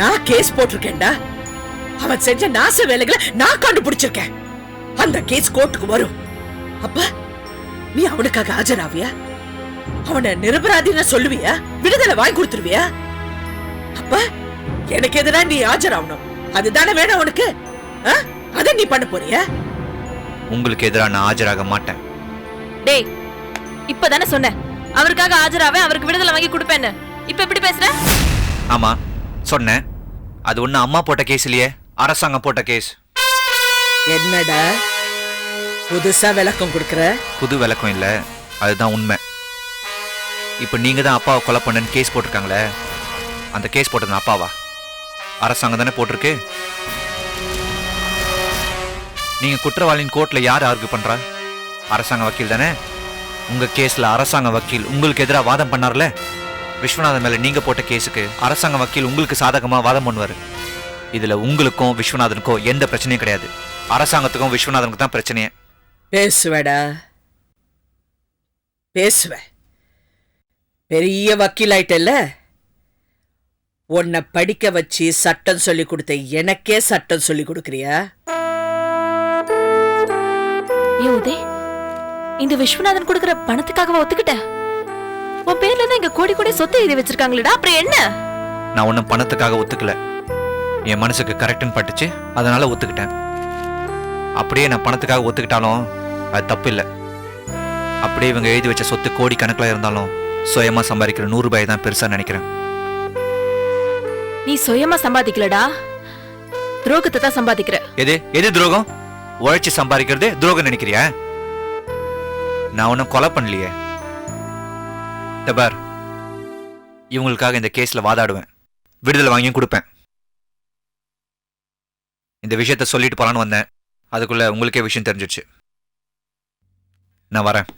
நான் கேஸ் போட்டிருக்கேன்டா. அவன் செஞ்ச நாச வேலைகளை நான் கண்டுபிடிச்சிருக்கேன். அந்த கேஸ் கோர்ட்டுக்கு வரும். அப்ப நீ அவனுக்காக ஆஜராவியா? அவனை நிரபராதின்னு சொல்லுவியா? விடுதலை வாங்கி கொடுத்துருவியா? அப்ப எனக்கு எதிரா நீ ஆஜராகணும், அதுதானே வேணும் உனக்கு? அத நீ பண்ண போறியா? உங்களுக்கு எதிராக நான் ஆஜராக மாட்டேன். டேய், இப்பதானே சொன்னேன் அவருக்காக ஆஜராவே, அவருக்கு விடுதலை வாங்கி கொடுப்பேன்னு. இப்ப எப்படி பேசுற? ஆமா, சொன்னேன். அது ஒண்ணு அம்மா போட்ட கேஸ் இல்லையே, அரசாங்கம் போட்ட கேஸ். என்னடா புதுசா விளக்கம் கொடுக்கற? புது விளக்கம் இல்ல, அதுதான் உண்மை. இப்ப நீங்க தான் அப்பாவை கொலை பண்ணன்னு கேஸ் போட்டிருக்காங்களே, அந்த கேஸ் போட்டது அப்பாவா? அரசாங்கம் தானே போட்டிருக்கு. நீங்க குற்றவாளியின் கோர்ட்ல யார் ஆர்கியூ பண்றா? அரசாங்க வக்கீல் தானே. உங்க கேஸ்ல அரசாங்க வக்கீல் உங்களுக்கு எதிராக வாதம் பண்ணார்ல. விஸ்வநாதன் மேல நீங்க போட்ட கேஸுக்கு அரசாங்க வக்கீல் உங்களுக்கு சாதகமா வாதம் பண்ணுவாரு. இதுல உங்களுக்கும் விஸ்வநாதனுக்கும் எந்த பிரச்சனையும் கிடையாது. அரசாங்கத்துக்கும் விஸ்வநாதனுக்கு தான் பிரச்சனையே. பேசுவடா, பேசுவ. பெரிய வக்கீல் ஆயிட்டல்ல, உன்னை படிக்க வச்சு சட்டம் சொல்லி கொடுத்த எனக்கே சட்டம் சொல்லி கொடுக்கறியா? இந்த விஸ்வநாதன் கொடுக்கிற பணத்துக்காக ஒத்துக்கிட்ட? உன் பேர்ல தான் இங்க கோடி கோடி சொத்து எழுதி வச்சிருக்காங்களா? அப்புறம் என்ன? நான் ஒன்னும் பணத்துக்காக ஒத்துக்கல. என் மனசுக்கு கரெக்ட்னு பட்டுச்சு, அதனால ஒத்துக்கிட்டேன். அப்படியே நான் பணத்துக்காக ஒத்துக்கிட்டாலும் அது தப்பு இல்லை. அப்படியே இவங்க எழுதி வச்ச சொத்து கோடி கணக்கில் இருந்தாலும் சுயமா சம்பாதிக்கிற 100 ரூபாய் தான் பெருசா நினைக்கிறேன். நீ சுயமா சம்பாதிக்கலடா, துரோகத்தை தான் சம்பாதிக்கிற. எது துரோகம்? உழைச்சி சம்பாதிக்கிறது துரோகம் நினைக்கிறியா? நான் ஒன்னும் கொலை பண்ணலையே. பார், இவங்களுக்காக இந்த கேஸ்ல வாதாடுவேன், விடுதலை வாங்கியும் கொடுப்பேன். இந்த விஷயத்த சொல்லிட்டு போலான்னு வந்தேன், அதுக்குள்ள உங்களுக்கே விஷயம் தெரிஞ்சிடுச்சு. நான் வரேன்.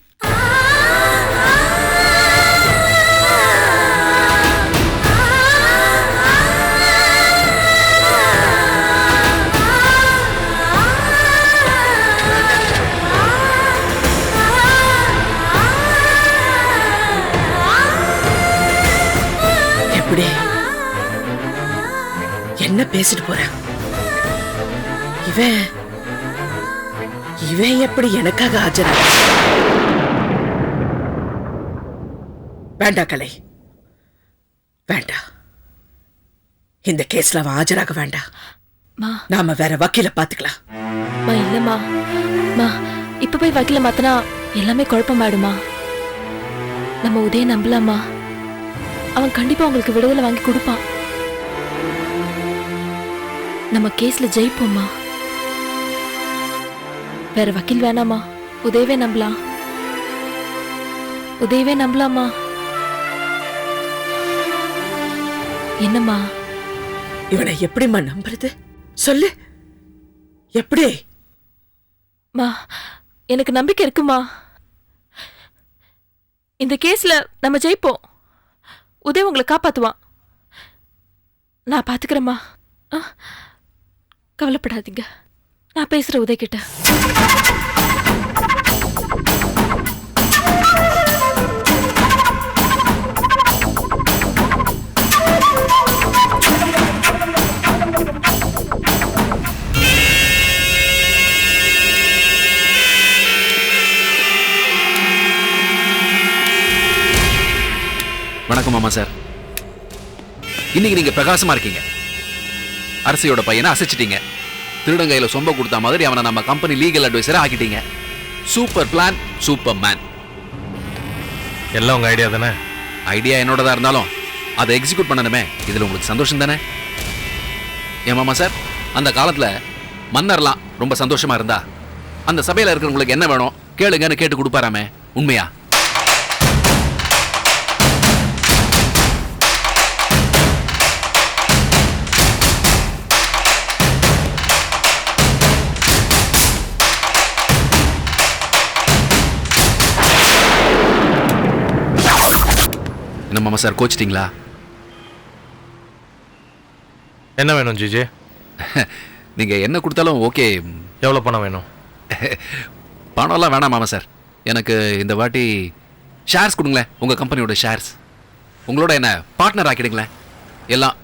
எப்படி என்ன பேசிட்டு போறான் இவன்? இவன் எப்படி எனக்காக ஆஜரா? வேண்டாம் கலை, வேண்டாம். இந்த கேஸ்ல அவன் ஆஜராக வேண்டாம். நாம வேற வக்கீல பாத்துக்கலாம். இல்லம்மா, இப்ப போய் வக்கீல மாத்தினா எல்லாமே குழப்பமாயிடுமா? நம்ம உதய நம்பலாமா? அவன் கண்டிப்பா உங்களுக்கு விடுதலை வாங்கி கொடுப்பான். நம்ம கேஸ்ல ஜெயிப்போமா? வேற வக்கீல் வேணாமா? உதயவே நம்பலாம். உதயவே நம்பலாமா? என்னம்மா? இவனை எப்படிம்மா நம்புறது? சொல்லு, எப்படி? மா, எனக்கு நம்பிக்கை இருக்குமா? இந்த கேஸ்ல நம்ம ஜெயிப்போம். உதய் உங்களை காப்பாத்துவான். நான் பாத்துக்கிறேம்மா. கவலைப்படாதீங்க. நான் பேசுற உதய் கிட்ட. வணக்கம் மாமா சார். இன்னைக்கு நீங்க பிரகாசமா இருக்கீங்க. அரசியோட பையனை அசைச்சிட்டீங்க. திருடங்கையில சொம்ப கொடுத்த மாதிரி அவனை நம்ம கம்பெனி லீகல் அட்வைசரா ஆக்கிட்டீங்க. Super plan, super man. எல்லாம் உங்க ஐடியா தானே? ஐடியா என்னோடதா இருந்தாலும் அதை எக்ஸிக்யூட் பண்ணணுமே, இதுல உங்களுக்கு சந்தோஷம் தானே? ஏன் மாமா சார், அந்த காலத்துல மன்னர்லாம் ரொம்ப சந்தோஷமா இருந்தா அந்த சபையில இருக்கிறவங்களுக்கு என்ன வேணும் கேளுங்கன்னு கேட்டு கொடுப்பாராமே, உண்மையா? என்ன மாமா சார், கோச்சிட்டீங்களா? என்ன வேணும் ஜிஜே? நீங்க என்ன கொடுத்தாலும் ஓகே. எவ்வளோ பணம் வேணும்? பணம்லாம் வேணாம் மாமா சார். எனக்கு இந்த வாட்டி ஷேர்ஸ் கொடுங்களேன், உங்க கம்பெனியோட ஷேர்ஸ். உங்களோட என்ன பார்ட்னர் ஆக்கிடுங்களேன். எல்லாம்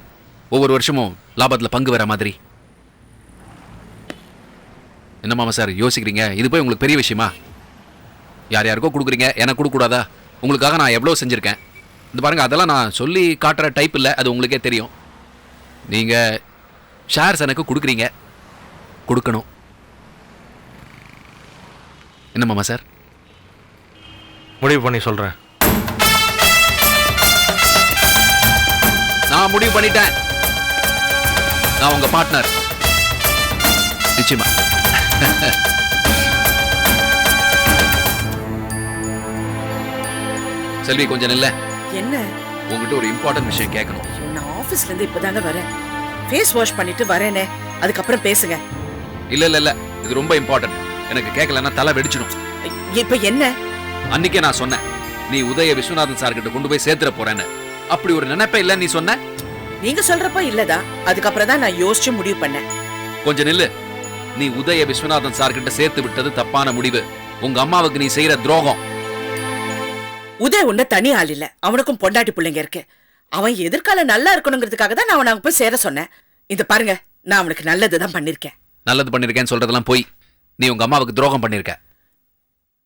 ஒவ்வொரு வருஷமும் லாபத்தில் பங்கு வர மாதிரி. என்ன மாமா சார் யோசிக்கிறீங்க? இது போய் உங்களுக்கு பெரிய விஷயமா? யார் யாருக்கோ கொடுக்குறீங்க, எனக்கு கொடுக்கூடாதா? உங்களுக்காக நான் எவ்வளோ செஞ்சுருக்கேன். இந்த பாருங்க, அதெல்லாம் நான் சொல்லி காட்டுற டைப் இல்லை, அது உங்களுக்கே தெரியும். நீங்கள் ஷேர்ஸ் எனக்கு கொடுக்குறீங்க, கொடுக்கணும். என்ன மாமா சார்? முடிவு பண்ணி சொல்கிறேன். நான் முடிவு பண்ணிட்டேன். நான் உங்க பார்ட்னர். நிச்சயமா. செல்வி, கொஞ்சம் நில்ல. என்ன? உங்ககிட்ட ஒரு இம்பார்ட்டன்ட் விஷயம் கேட்கணும். நான் ஆபீஸ்ல இருந்து இப்பதாங்க வரேன். ஃபேஸ் வாஷ் பண்ணிட்டு வரேனே, அதுக்கப்புறம் பேசுங்க. இல்ல இல்ல இல்ல, இது ரொம்ப இம்பார்ட்டன்ட். எனக்கு கேட்கலன்னா தலை வெடிச்சிடும். இப்ப என்ன? அன்னைக்கே நான் சொன்னேன், நீ உதய விஸ்வநாதன் சார் கிட்ட கொண்டு போய் சேர்த்துற போறேன்னு. அப்படி ஒரு நினைப்பே இல்ல நீ சொன்ன. நீங்க சொல்றப்ப இல்லதா, அதுக்கப்புறம் தான் நான் யோசிச்சு முடிவு பண்ணேன். கொஞ்சம் நில்லு. நீ உதய விஸ்வநாதன் சார் கிட்ட சேர்த்து விட்டது தப்பான முடிவு. உங்க அம்மாவுக்கு நீ செய்யற துரோகம். உதய் உன்ன தனி ஆள் இல்ல, அவனுக்கும் பொண்டாட்டி பிள்ளைங்க இருக்கு. அவன் எதிர்காலம் நல்லா இருக்கணுங்கிறதுக்காக தான் நான் அவனை போய் சேர சொன்னேன். இந்த பாருங்க, நான் அவனுக்கு நல்லதுதான் பண்ணிருக்கேன். நல்லது பண்ணிருக்கேன்னு சொல்றதெல்லாம் போய். நீ உங்க அம்மாவுக்கு துரோகம் பண்ணிருக்க.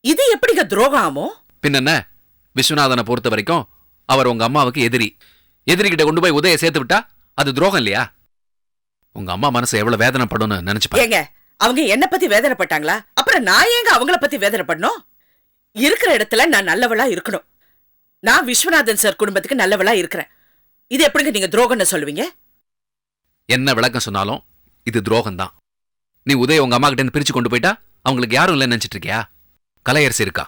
இது எப்படிங்க துரோகம் ஆகும்? பின்ன விஸ்வநாதனை பொறுத்த வரைக்கும் அவர் உங்க அம்மாவுக்கு எதிரி. எதிரிகிட்ட கொண்டு போய் உதய சேர்த்து விட்டா அது துரோகம் இல்லையா? உங்க அம்மா மனசு எவ்வளவு வேதனைப்படும்னு நினைச்சு பாருங்க. ஏங்க, அவங்க என்ன பத்தி வேதனைப்பட்டாங்களா? அப்புறம் நான் ஏங்க அவங்கள பத்தி வேதனைப்படணும்? இருக்கிற இடத்துல நான் நல்லவளா இருக்கணும். நான் விஸ்வநாதன் சார் குடும்பத்துக்கு நல்லவளா இருக்கிறேன். இது எப்படிங்க நீங்க துரோகம்னு சொல்லுவீங்க? என்ன விளக்கம் சொன்னாலும் இது துரோகம் தான். நீ உதய உங்க அம்மா கிட்ட பிரிச்சு கொண்டு போயிட்டா அவங்களுக்கு யாரும் இல்லைன்னு நினைச்சிட்டு இருக்கியா? கலையரசி இருக்கா.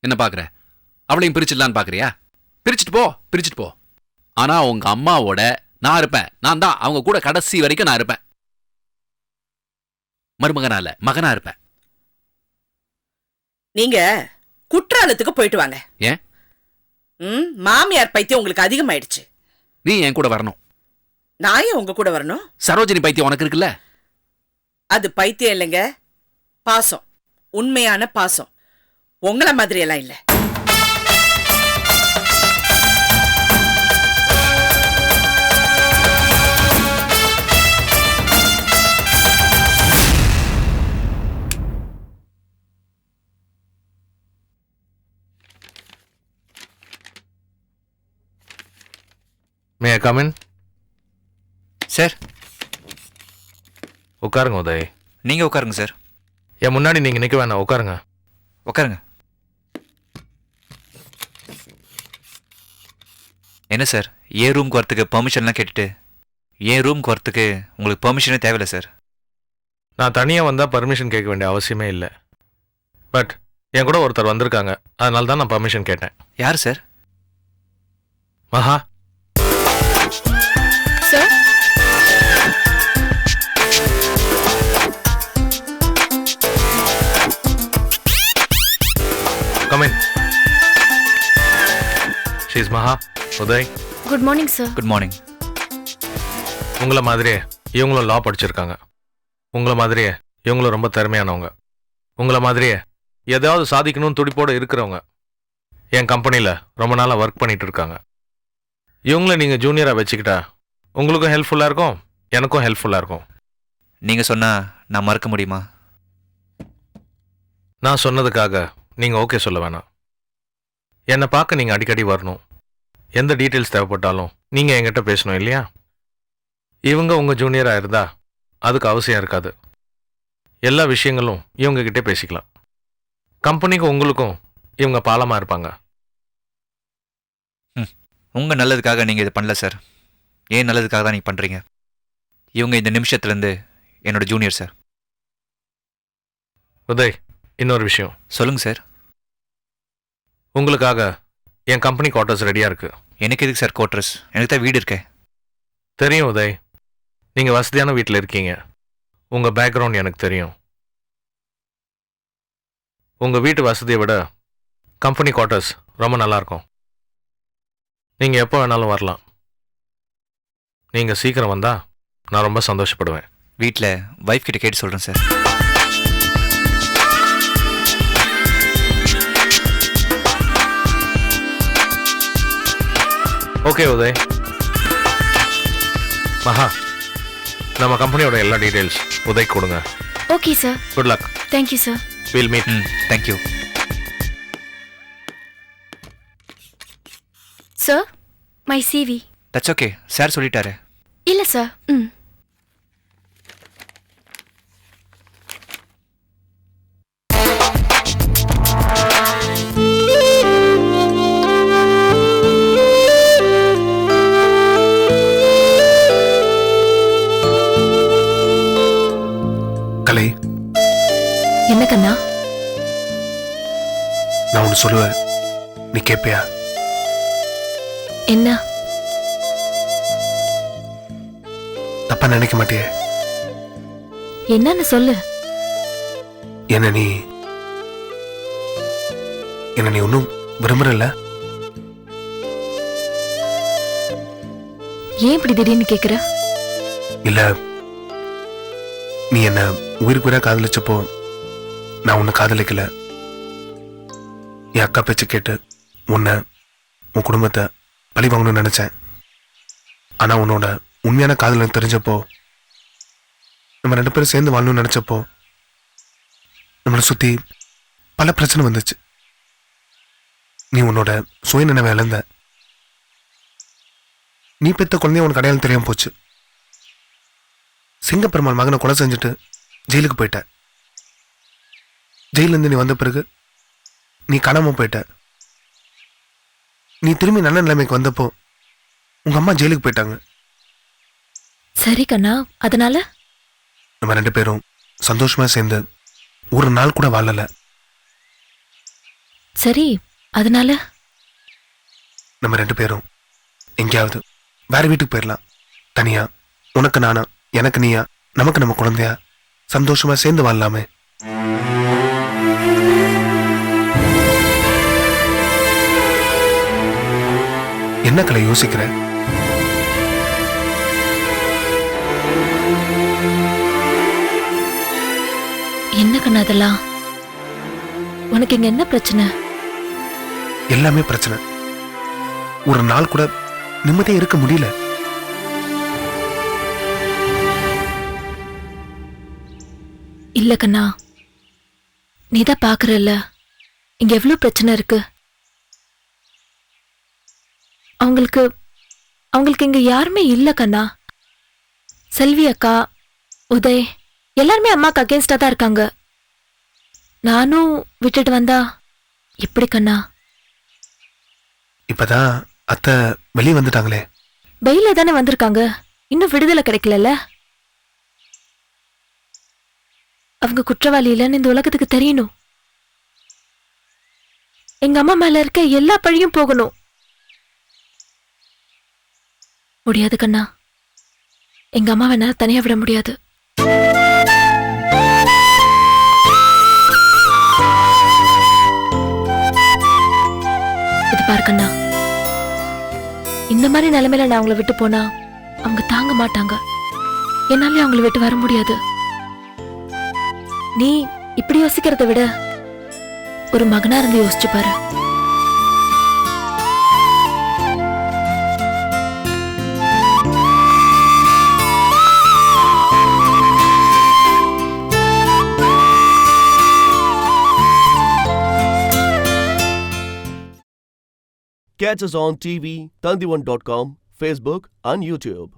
என்ன பாக்குற? அவளையும் பிரிச்சிடலான்னு பாக்குறியா? பிரிச்சுட்டு போ. ஆனா உங்க அம்மாவோட நான் இருப்பேன். நான் தான் அவங்க கூட கடைசி வரைக்கும் நான் இருப்பேன். மருமகனா இல்ல, மகனா இருப்பேன். நீங்க குற்றாலத்துக்கு போயிட்டு வாங்க. ஏன்? மாமியார் பைத்தியம் உங்களுக்கு அதிகமாயிடுச்சு. நீ என் கூட வரணும். நான் ஏன் உங்க கூட வரணும்? சரோஜினி பைத்தியம் உனக்கு இருக்குல்ல? அது பைத்தியம் இல்லைங்க, பாசம். உண்மையான பாசம். உங்கள மாதிரி எல்லாம் இல்ல. மே ஐ கம் இன்? சார் உட்காருங்க உதய். நீங்கள் உட்காருங்க சார். என் முன்னாடி நீங்கள் நிற்க வேணாம், உட்காருங்க. உட்காருங்க. என்ன சார், ஏன் ரூம்க்கு வரத்துக்கு பெர்மிஷன்லாம் கேட்டுட்டு ஏன் ரூம்க்கு வரத்துக்கு உங்களுக்கு பெர்மிஷனே தேவையில்லை சார். நான் தனியாக வந்தால் பர்மிஷன் கேட்க வேண்டிய அவசியமே இல்லை. பட் என் கூட ஒருத்தர் வந்திருக்காங்க, அதனால தான் நான் பர்மிஷன் கேட்டேன். யார் சார்? மகா. Sir Come in. She's Maha. Uday. Good morning sir. Good morning. உங்களை மாதிரியே இவங்களும் லா படிச்சிருக்காங்க. உங்களை மாதிரியே இவங்களும் ரொம்ப திறமையானவங்க. உங்களை மாதிரியே ஏதாவது சாதிக்கணும்னு துடிப்போடு இருக்கிறவங்க. என் கம்பெனியில் ரொம்ப நாளாக ஒர்க் பண்ணிட்டு இருக்காங்க. இவங்கள நீங்கள் ஜூனியராக வச்சுக்கிட்டா உங்களுக்கும் ஹெல்ப்ஃபுல்லாக இருக்கும், எனக்கும் ஹெல்ப்ஃபுல்லாக இருக்கும். நீங்கள் சொன்னால் நான் மறக்க முடியுமா? நான் சொன்னதுக்காக நீங்கள் ஓகே சொல்ல வேணாம். என்னை பார்க்க நீங்கள் அடிக்கடி வரணும். எந்த டீட்டெயில்ஸ் தேவைப்பட்டாலும் நீங்கள் என்கிட்ட பேசணும் இல்லையா? இவங்க உங்கள் ஜூனியராக இருந்தா அதுக்கு அவசியம் இருக்காது. எல்லா விஷயங்களும் இவங்ககிட்டே பேசிக்கலாம். கம்பெனிக்கும் உங்களுக்கும் இவங்க பாலமாக இருப்பாங்க. உங்கள் நல்லதுக்காக நீங்கள் இது பண்ணல சார். ஏன் நல்லதுக்காக தான் நீங்கள் பண்ணுறீங்க. இவங்க இந்த நிமிஷத்துலேருந்து என்னோட ஜூனியர் சார். உதய், இன்னொரு விஷயம் சொல்லுங்கள் சார். உங்களுக்காக என் கம்பெனி குவார்ட்டர்ஸ் ரெடியாக இருக்குது. எனக்கு எதுக்கு சார் குவார்ட்டர்ஸ்? எனக்கு தான் வீடு இருக்கே. தெரியும் உதய், நீங்கள் வசதியான வீட்டில் இருக்கீங்க. உங்கள் பேக்ரவுண்ட் எனக்கு தெரியும். உங்கள் வீட்டு வசதியை விட கம்பெனி குவார்ட்டர்ஸ் ரொம்ப நல்லாயிருக்கும். நீங்கள் எப்போ வேணாலும் வரலாம். நீங்கள் சீக்கிரம் வந்தால் நான் ரொம்ப சந்தோஷப்படுவேன். வீட்டில் வைஃப் கிட்ட கேட்டு சொல்கிறேன் சார். ஓகே உதய். மகா, நம்ம கம்பெனியோட எல்லா டீடைல்ஸ் உதய் கொடுங்க. Okay sir. Good luck. Thank you sir. Will meet. Thank you. Sir, my CV. That's okay. Sir சொல்லிட்டாரு. இல்லை சார். கலை, என்ன கண்ணா? நான் ஒன்று சொல்லுவேன், நீ கேட்பியா? என்ன? தப்பா நினைக்க மாட்டியே? என்னன்னு சொல்லு. என்ன நீ ஒன்றும் விரும்புறல? ஏன் இப்படி திடீர்னு கேக்குற? இல்ல, நீ என்ன உயிருக்கு உயிரா காதலிச்சப்போ நான் உன்னை காதலிக்கல. என் அக்கா பேச்சு கேட்டு உன்னை, உன் குடும்பத்தை பழி வாங்கணும்னு நினைச்சேன். ஆனா உன்னோட உண்மையான காதல் தெரிஞ்சப்போ, நம்ம 2 பேரும் சேர்ந்து வாழணும்னு நினைச்சப்போ நம்மளை சுத்தி பல பிரச்சனை வந்துச்சு. நீ உன்னோட சுயநினைவை இழந்த. நீ பெத்த குழந்தைய உனக்கு அடையாளம் தெரியாம போச்சு. சிங்கப்பெருமாள் மகனை கொலை செஞ்சுட்டு ஜெயிலுக்கு போயிட்ட. ஜெயிலிருந்து நீ வந்த பிறகு நீ காணாம போயிட்ட. நீ திரும்பி நல்ல நிலைமைக்கு வந்தப்போ உங்க அம்மா ஜெயிலுக்கு போயிட்டாங்க. சரி கண்ணா, அதனால நம்ம 2 பேரும் சந்தோஷமா சேர்ந்து ஒரு நாள் கூட வாழல. சரி, அதனால நம்ம 2 பேரும் எங்கேயாவது வேற வீட்டுக்கு போயிடலாம். தனியா, உனக்கு நானா, எனக்கு நீயா, நமக்கு நம்ம குழந்தையா சந்தோஷமா சேர்ந்து வாழலாமே. என்ன கலை யோசிக்கிற? என்ன கண்ணா அதெல்லாம்? உனக்கு இங்க என்ன பிரச்சனை? எல்லாமே பிரச்சனை. ஒரு நாள் கூட நிம்மதியா இருக்க முடியல. இல்ல கண்ணா, நீதான் பாக்குறல்ல இங்க எவ்வளவு பிரச்சனை இருக்கு. அவங்களுக்கு இங்க யாருமே இல்ல கண்ணா. செல்வி அக்கா, உதய் எல்லாருமே அம்மாக்கு அகேன்ஸ்டா தான் இருக்காங்க. நானும் விட்டுட்டு வந்தா எப்படி கண்ணா? இப்பதான் அத்தை வெளியே வந்துட்டாங்களே. வெயில தானே வந்திருக்காங்க, இன்னும் விடுதலை கிடைக்கலல்ல. அவங்க குற்றவாளி இல்லைன்னு இந்த உலகத்துக்கு தெரியணும். எங்க அம்மா மேல இருக்க எல்லா பழியும் போகணும். முடியாது கண்ணா, எங்க அம்மாவை என்னால தனியா விட முடியாது. இது பாரு கண்ணா, இந்த மாதிரி நிலைமையில நான் அவங்கள விட்டு போனா அவங்க தாங்க மாட்டாங்க. என்னாலே அவங்கள விட்டு வர முடியாது. நீ இப்படி யோசிக்கிறத விட ஒரு மகனா இருந்து யோசிச்சு பாரு. Catch us on TV, Tandivan.com, Facebook and YouTube.